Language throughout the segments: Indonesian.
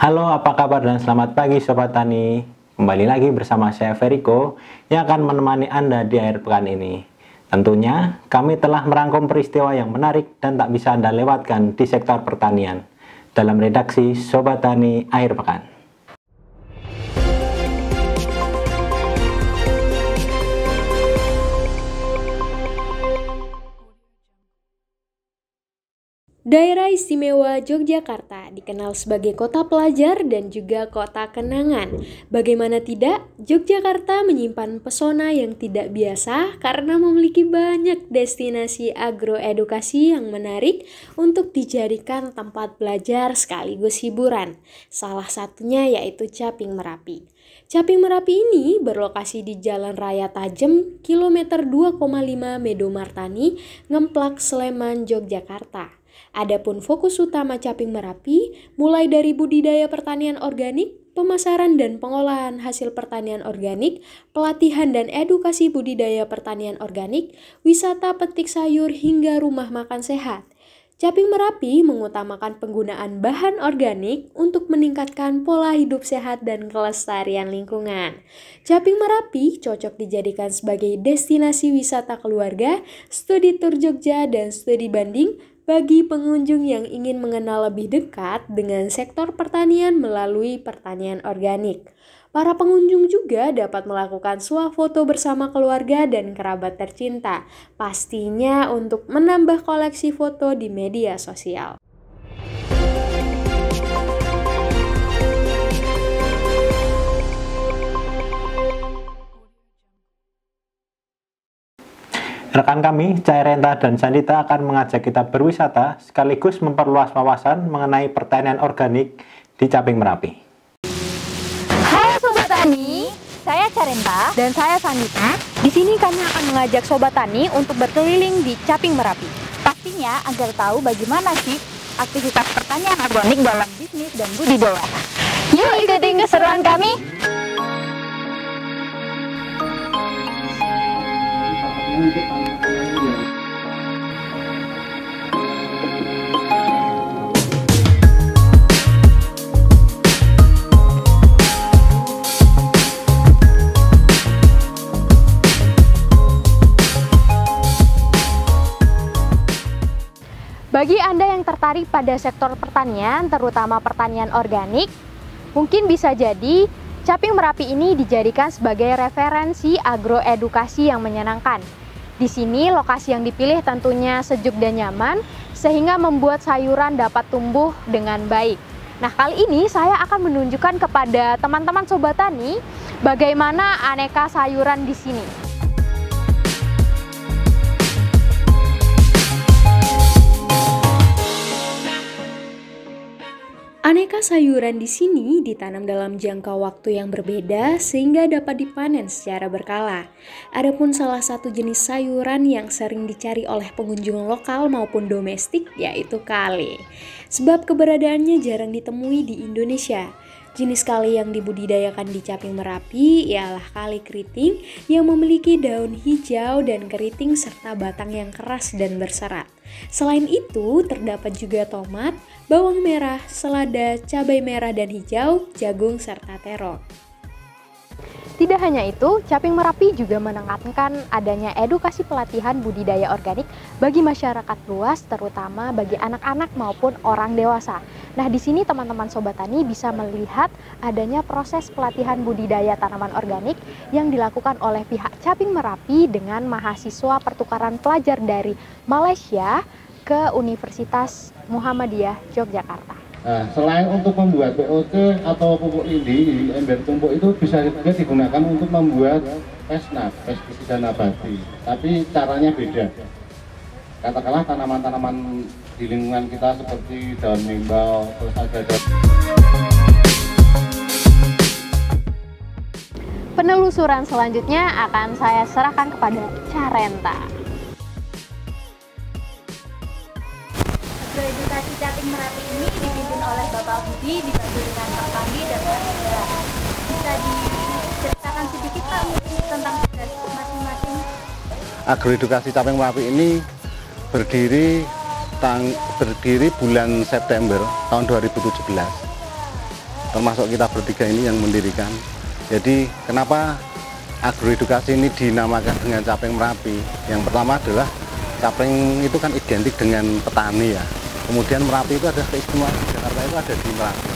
Halo, apa kabar dan selamat pagi Sobat Tani. Kembali lagi bersama saya Veriko yang akan menemani Anda di akhir pekan ini. Tentunya kami telah merangkum peristiwa yang menarik dan tak bisa Anda lewatkan di sektor pertanian dalam redaksi Sobat Tani Akhir Pekan. Daerah Istimewa Yogyakarta dikenal sebagai kota pelajar dan juga kota kenangan. Bagaimana tidak, Yogyakarta menyimpan pesona yang tidak biasa karena memiliki banyak destinasi agroedukasi yang menarik untuk dijadikan tempat belajar sekaligus hiburan. Salah satunya yaitu Caping Merapi. Caping Merapi ini berlokasi di Jalan Raya Tajem, kilometer 2,5 Medomartani, Ngemplak, Sleman, Yogyakarta. Adapun fokus utama Caping Merapi mulai dari budidaya pertanian organik, pemasaran dan pengolahan hasil pertanian organik, pelatihan dan edukasi budidaya pertanian organik, wisata petik sayur hingga rumah makan sehat. Caping Merapi mengutamakan penggunaan bahan organik untuk meningkatkan pola hidup sehat dan kelestarian lingkungan. Caping Merapi cocok dijadikan sebagai destinasi wisata keluarga, studi tur Jogja dan studi banding bagi pengunjung yang ingin mengenal lebih dekat dengan sektor pertanian melalui pertanian organik. Para pengunjung juga dapat melakukan swafoto bersama keluarga dan kerabat tercinta, pastinya untuk menambah koleksi foto di media sosial. Rekan kami, Cairenta dan Sandita akan mengajak kita berwisata sekaligus memperluas wawasan mengenai pertanian organik di Caping Merapi. Hai Sobat Tani, saya Cairenta dan saya Sandita. Di sini kami akan mengajak Sobat Tani untuk berkeliling di Caping Merapi. Pastinya agar tahu bagaimana sih aktivitas pertanian organik dalam bisnis dan budidaya. Yuk ikuti keseruan kami! Bagi Anda yang tertarik pada sektor pertanian, terutama pertanian organik, mungkin bisa jadi Caping Merapi ini dijadikan sebagai referensi agroedukasi yang menyenangkan. Di sini lokasi yang dipilih tentunya sejuk dan nyaman, sehingga membuat sayuran dapat tumbuh dengan baik. Nah, kali ini saya akan menunjukkan kepada teman-teman Sobat Tani bagaimana aneka sayuran di sini. Aneka sayuran di sini ditanam dalam jangka waktu yang berbeda sehingga dapat dipanen secara berkala. Adapun salah satu jenis sayuran yang sering dicari oleh pengunjung lokal maupun domestik yaitu kale. Sebab keberadaannya jarang ditemui di Indonesia. Jenis kale yang dibudidayakan di Caping Merapi ialah kale keriting yang memiliki daun hijau dan keriting serta batang yang keras dan berserat. Selain itu, terdapat juga tomat, bawang merah, selada, cabai merah dan hijau, jagung, serta terong. Tidak hanya itu, Caping Merapi juga menekankan adanya edukasi pelatihan budidaya organik bagi masyarakat luas, terutama bagi anak-anak maupun orang dewasa. Nah, di sini teman-teman Sobat Tani bisa melihat adanya proses pelatihan budidaya tanaman organik yang dilakukan oleh pihak Caping Merapi dengan mahasiswa pertukaran pelajar dari Malaysia ke Universitas Muhammadiyah Yogyakarta. Nah, selain untuk membuat POC atau pupuk lindi di ember tumpuk itu bisa juga digunakan untuk membuat pestisida nabati, tapi caranya beda. Katakanlah tanaman-tanaman di lingkungan kita seperti daun mimbau, terus ada Penelusuran selanjutnya akan saya serahkan kepada Cairenta. Edukasi Caping Merapi ini dipimpin oleh Bapak Budi dibantu dengan Pak Pandi dan Pak Hendra. Bisa diceritakan sedikit Pak tentang tugas masing-masing? Agroedukasi Caping Merapi ini berdiri bulan September tahun 2017. termasuk kita bertiga ini yang mendirikan. Jadi kenapa agroedukasi ini dinamakan dengan Caping Merapi? Yang pertama adalah Caping itu kan identik dengan petani ya. Kemudian Merapi itu ada keistimewaan, Jakarta itu ada di Merapi.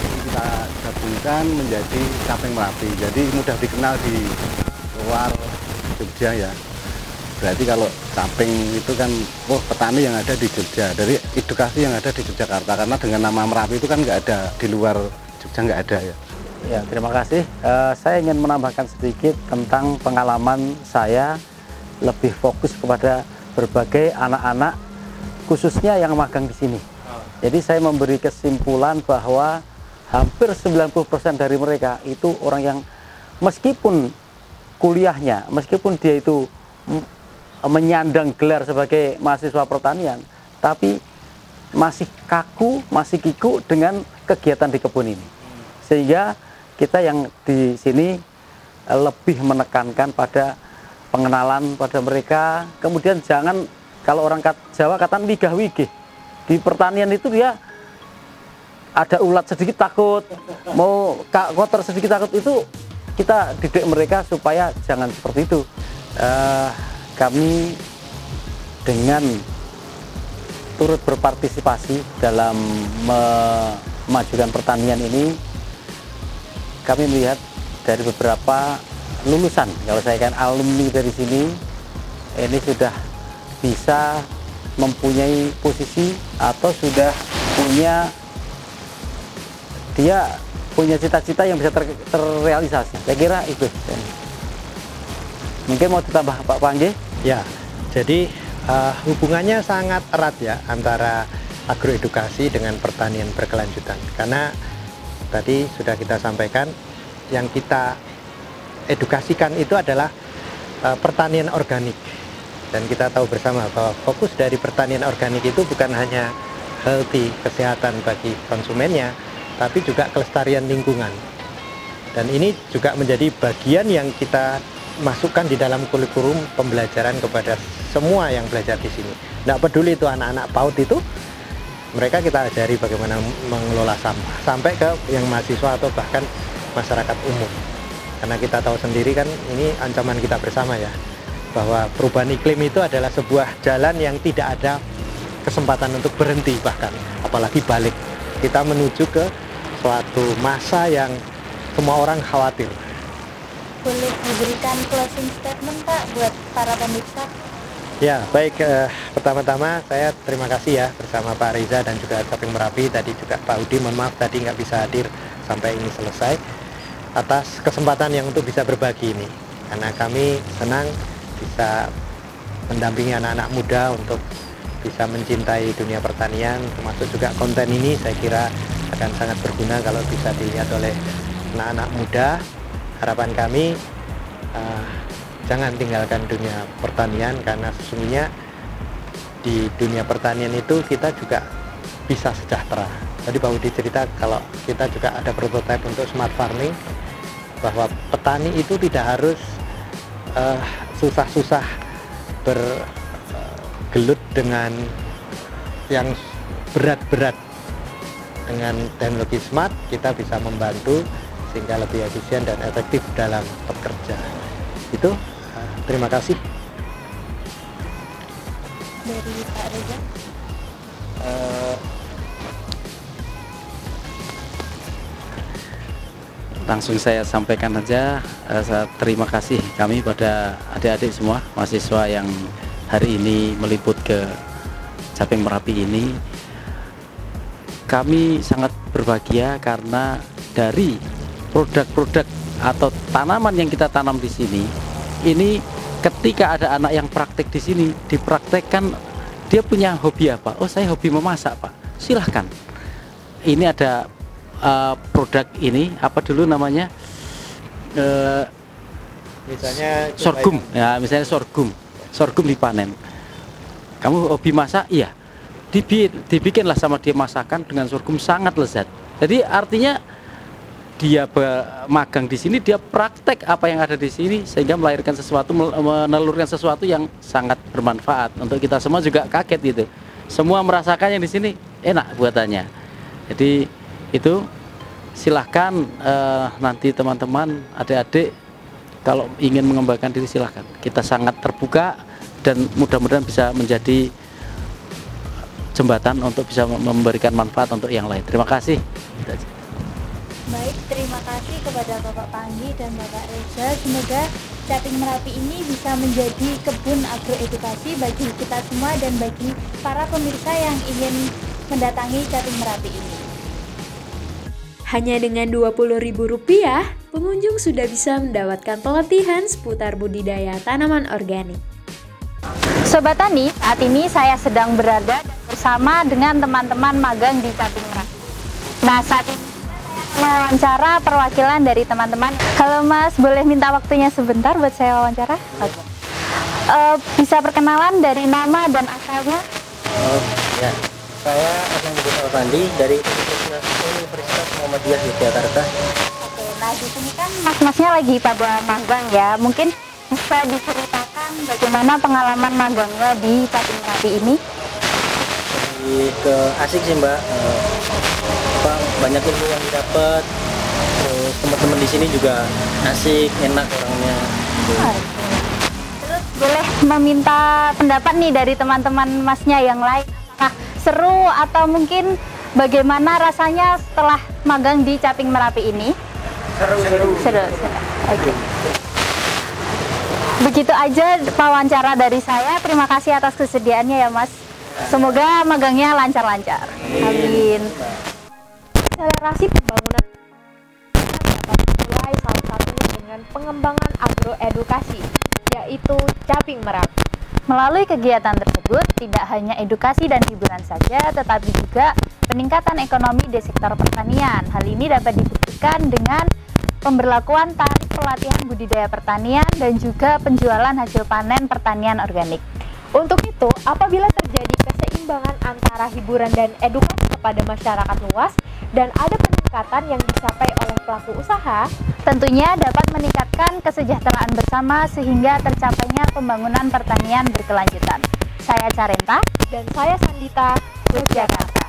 Jadi kita gabungkan menjadi Caping Merapi. Jadi mudah dikenal di luar Jogja ya. Berarti kalau Caping itu kan petani yang ada di Jogja, dari edukasi yang ada di Yogyakarta, karena dengan nama Merapi itu kan nggak ada di luar Jogja, nggak ada ya. Ya, terima kasih. Saya ingin menambahkan sedikit tentang pengalaman saya lebih fokus kepada berbagai anak-anak khususnya yang magang di sini. Jadi saya memberi kesimpulan bahwa hampir 90% dari mereka itu orang yang meskipun kuliahnya, meskipun dia itu menyandang gelar sebagai mahasiswa pertanian, tapi masih kaku, masih kiku dengan kegiatan di kebun ini. Sehingga kita yang di sini lebih menekankan pada pengenalan pada mereka. Kemudian jangan, kalau orang Jawa katakan wigah-wigih. Di pertanian itu dia ada ulat sedikit takut, mau kotor sedikit takut, itu kita didik mereka supaya jangan seperti itu. Kami dengan turut berpartisipasi dalam memajukan pertanian ini, kami melihat dari beberapa lulusan, kalau saya kan alumni dari sini, ini sudah bisa mempunyai posisi atau sudah dia punya cita-cita yang bisa terrealisasi. Saya kira itu. Mungkin mau ditambah Pak Pangge? Ya, jadi hubungannya sangat erat ya antara agroedukasi dengan pertanian berkelanjutan. Karena tadi sudah kita sampaikan, yang kita edukasikan itu adalah pertanian organik. Dan kita tahu bersama bahwa fokus dari pertanian organik itu bukan hanya healthy, kesehatan bagi konsumennya, tapi juga kelestarian lingkungan. Dan ini juga menjadi bagian yang kita masukkan di dalam kurikulum pembelajaran kepada semua yang belajar di sini. Tidak peduli itu anak-anak PAUD itu, mereka kita ajari bagaimana mengelola sampah, sampai ke yang mahasiswa atau bahkan masyarakat umum. Karena kita tahu sendiri kan ini ancaman kita bersama ya, bahwa perubahan iklim itu adalah sebuah jalan yang tidak ada kesempatan untuk berhenti, bahkan apalagi balik. Kita menuju ke suatu masa yang semua orang khawatir. Boleh diberikan closing statement Pak buat para pemirsa? Ya, baik. Pertama-tama saya terima kasih ya bersama Pak Reza dan juga Caping Merapi, tadi juga Pak Udi, mohon maaf tadi nggak bisa hadir sampai ini selesai, atas kesempatan yang untuk bisa berbagi ini. Karena kami senang bisa mendampingi anak-anak muda untuk bisa mencintai dunia pertanian, termasuk juga konten ini saya kira akan sangat berguna kalau bisa dilihat oleh anak-anak muda. Harapan kami jangan tinggalkan dunia pertanian, karena sesungguhnya di dunia pertanian itu kita juga bisa sejahtera. Tadi Pak Budi cerita kalau kita juga ada prototipe untuk smart farming, bahwa petani itu tidak harus susah-susah bergelut dengan yang berat-berat. Dengan teknologi smart kita bisa membantu sehingga lebih efisien dan efektif dalam bekerja. Itu, terima kasih. Dari Pak Reza? Langsung saya sampaikan saja, terima kasih kami pada adik-adik semua, mahasiswa yang hari ini meliput ke Caping Merapi ini. Kami sangat berbahagia karena dari produk-produk atau tanaman yang kita tanam di sini, ini ketika ada anak yang praktek di sini, dipraktekkan, dia punya hobi apa? Oh, saya hobi memasak, Pak. Silahkan. Ini ada produk ini, apa dulu namanya? Misalnya sorghum, ya misalnya sorghum dipanen. Kamu hobi masak? Iya. Dibikinlah sama dia masakan dengan sorghum, sangat lezat. Jadi artinya dia magang di sini, dia praktek apa yang ada di sini sehingga melahirkan sesuatu, menelurkan sesuatu yang sangat bermanfaat untuk kita semua. Juga kaget gitu, semua merasakan yang di sini enak buatannya. Jadi itu silahkan nanti teman-teman, adik-adik kalau ingin mengembangkan diri silahkan. Kita sangat terbuka dan mudah-mudahan bisa menjadi jembatan untuk bisa memberikan manfaat untuk yang lain. Terima kasih. Baik, terima kasih kepada Bapak Panggi dan Bapak Reza. Semoga Caping Merapi ini bisa menjadi kebun agroedukasi bagi kita semua dan bagi para pemirsa yang ingin mendatangi Caping Merapi ini. Hanya dengan Rp20.000, pengunjung sudah bisa mendapatkan pelatihan seputar budidaya tanaman organik. Sobat Tani, saat ini saya sedang berada bersama dengan teman-teman magang di Caping Merapi. Nah, saat ini saya wawancara perwakilan dari teman-teman. Halo Mas, boleh minta waktunya sebentar buat saya wawancara? Oke. Bisa perkenalan dari nama dan asalnya? Ya, saya Hasan Alfandi dari Universitas Muhammadiyah Yogyakarta. Oke, nah di sini kan mas-masnya lagi pada magang ya. Mungkin bisa diceritakan bagaimana pengalaman magangnya di Caping Merapi ini? Asik sih Mbak, banyak ilmu yang didapat. Terus teman-teman di sini juga asik, enak orangnya. Terus boleh meminta pendapat nih dari teman-teman masnya yang lain. Nah, seru atau mungkin bagaimana rasanya setelah magang di Caping Merapi ini? Seru. Oke. Begitu aja wawancara dari saya. Terima kasih atas kesediaannya ya Mas. Semoga magangnya lancar-lancar. Amin. Akselerasi pembangunan dapat dimulai salah satunya dengan pengembangan agroedukasi, yaitu Caping Merapi. Melalui kegiatan tersebut, tidak hanya edukasi dan hiburan saja, tetapi juga peningkatan ekonomi di sektor pertanian. Hal ini dapat dibuktikan dengan pemberlakuan tarif pelatihan budidaya pertanian dan juga penjualan hasil panen pertanian organik. Untuk itu, apabila terjadi keseimbangan antara hiburan dan edukasi kepada masyarakat luas dan ada peningkatan yang dicapai oleh pelaku usaha, tentunya dapat meningkatkan kesejahteraan bersama sehingga tercapainya pembangunan pertanian berkelanjutan. Saya Carenta dan saya Sandita, Yogyakarta.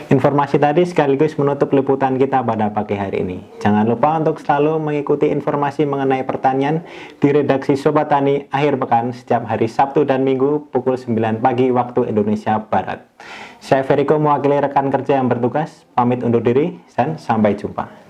Informasi tadi sekaligus menutup liputan kita pada pagi hari ini. Jangan lupa untuk selalu mengikuti informasi mengenai pertanian di redaksi Sobat Tani akhir pekan setiap hari Sabtu dan Minggu pukul 9 pagi waktu Indonesia Barat. Saya Feriko mewakili rekan kerja yang bertugas, pamit undur diri dan sampai jumpa.